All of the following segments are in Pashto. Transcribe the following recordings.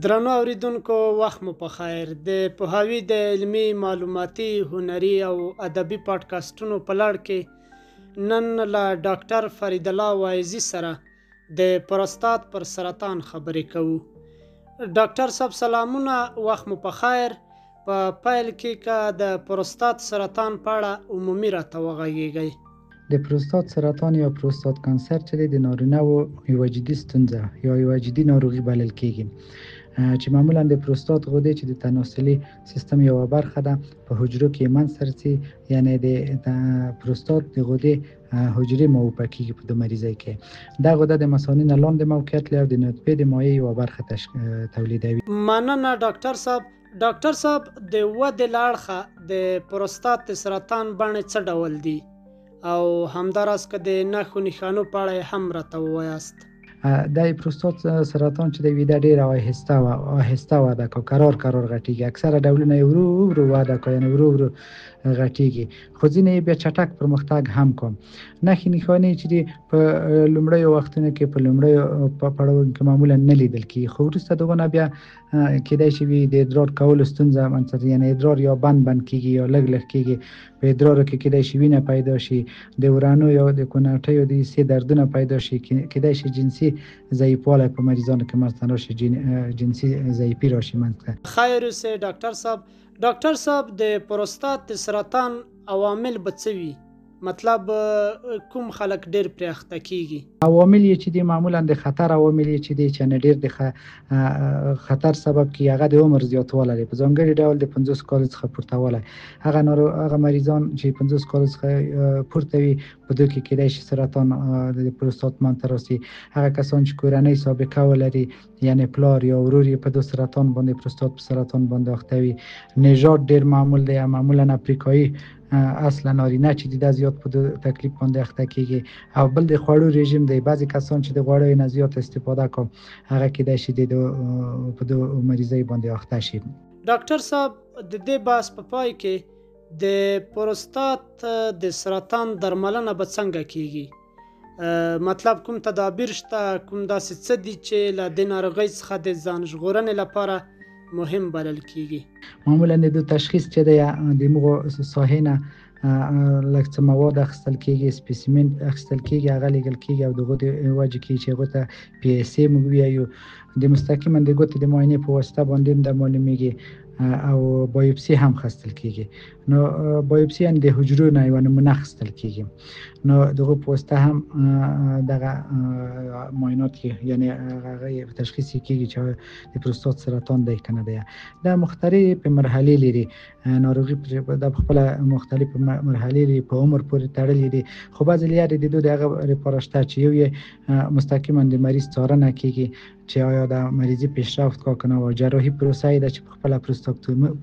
درنو اوریدونکو وخت مو په خیر. د پوهاوي د علمي معلوماتي هنري او ادبي پادکاسټونو په لړ کې نن له ډاکټر فرید الله وایزي سره د پروستات پر سرطان خبرې کوو. ډاکټر صاحب سلامونه، وخت مو په خیر. په پیل کې که د پروستات سرطان په اړه عمومي راته وغږیږئ. د پروستات سرطان یا پروستات کانسر چې د نارینه و یوه جدي ستونزه یا یوه جدي ناروغي بلل کېږي، چې معمولا د پروستات غدې چې د تناسلي سیستم یوه برخه ده په حجرو کې منځته راځي، یعنی د پروستات د غدې حجرې موقع کېږي په د مریضۍ کې. دا غده د مثانې نه لاندې موقعیت لري او د نطفې د مایع یوه برخه تولیدوي. مننه ډاکټر صاحب. ډاکټر صاحب، د ودې له اړخه د پروستات د سرطان بڼې څه ډول دي او همداراز که د نښو نښانو په اړه هم راته ووایاست؟ د پروستات سرطان چې د ویده ډېر آهسته وده کوي، کرار غټیږي. اکثره ډولونه یې ورو ورو وده کوي، یعنې ورو ورو غټیږي، خو ځینې یې بیا چټک پرمختګ هم کوي. نښې نښانې چې دي په لومړیو وختونو کې په لومړیو پړاوونو کې معمولا نه لیدل کېږي، خو وروسته د هغه نه بیا کېدای شي وي د ادرار کولو ستونزه منځته، یعنې ادرار یا بند کېږي یا لږ کېږي. په ادرارو کې کېدای شي وینه پیدا شي، د ورانو یا د کوناټیو د حصې دردونه پیدا شي، کېدای شي جنسي ضعیفوالی په مریضانو کې منځته راشي، جنسي ضعیفي راشي منځته. خیر اوسئ ډاکټر صاحب. ډاکټر صاحب، د پروستات د سرطان عوامل به څه وي؟ مطلب کوم خلک ډېر پرې اخته کېږي؟ عوامل یې چې دي معمولا د خطر عوامل یې چې دي چې ډېر د خطر سبب کېږي، هغه د عمر زیاتوالی دی، په ځانګړي ډول د 50 کالو څخه پورته والی. هغه مریضان چې 50 کالو څخه پورته وي په دوی کې کېدای شي سرطان د پروستات منځته راسي. هغه کسان چې کورنۍ سابقه ولري، یعنې پلار یا ورور یې په دو سرطان باندې پروستات په سرطان باندې اخته وي. نژاد ډېر معمول دی، معمولا افریقایي اصلا نارینه چې د زیات په تکلیف باندې اخته کېږي. او بل د خوړو رژیم دی، بعضې کسان چې د غوړیو نه زیات استفاده کوي هغه کېدای شي په دو مریضۍ باندې اخته شي. ډاکټر صاحب، د دې بحث په پای کې د پروستات د سرطان درملنه به څنګه کېږي؟ مطلب کوم تدابیر شته، کوم داسې څه دي چې له دې ناروغۍ څخه د ځان ژغورنې لپاره مهم بلل کېږي؟ معمولا د تشخیص چې دی د مغو ساحې نه لږ څه مواد اخیستل کېږي، سپیسیمن اخیستل کېږي، هغه لیږل کېږي او د غدې وجې کې چې هغو ته پی اس ای موږ وایو، د مستقیما د ګوتې د معاینې په واسطه باندې هم د معلومیږي او بایوپسي هم اخیستل کېږي. نو بایوپسي یعنې د حجرو نه یوه نمونه اخیستل کېږي، نو د هغو په واسطه هم دغه معاینات کې یعنې هغه تشخیص کېږي چې د پروستات سرطان دی که نه دی. دا مختلفې مرحلې لري، ناروغي د خپله مختلفې مرحلې لري، په عمر پورې تړلې دي، خو بعضې لارې د دوی د هغه لپاره شته چې یو یې مستقیما د مریض څارنه کېږي چې آیا د مریضي پیشرفت کا کنه، او جراحي پروسه یې ده چې په خپله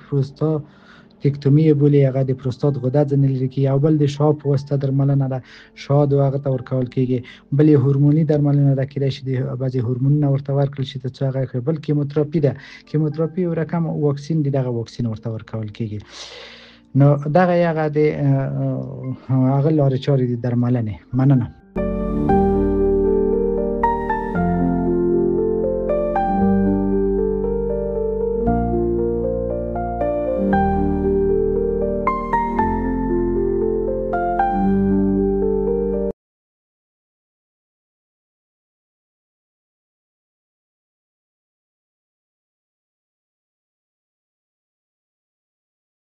پروستاتیکتومي یې بولي، هغه د پروستات غده ځینې لرې کېږي. او بل د شا په واسطه درملنه ده، شا د هغه ته ورکول کېږي. بل یې هورموني درملنه ده، کېدای شي د بعضې هورمونونه ورته ورکړل شي تر څو هغه کړي. بل کیموتراپي ده، کیموتراپي یو رقم واکسین دی، دغه واکسین ورته ورکول کېږي. نو دغه د هغه لارې چارې د درملنې. مننه.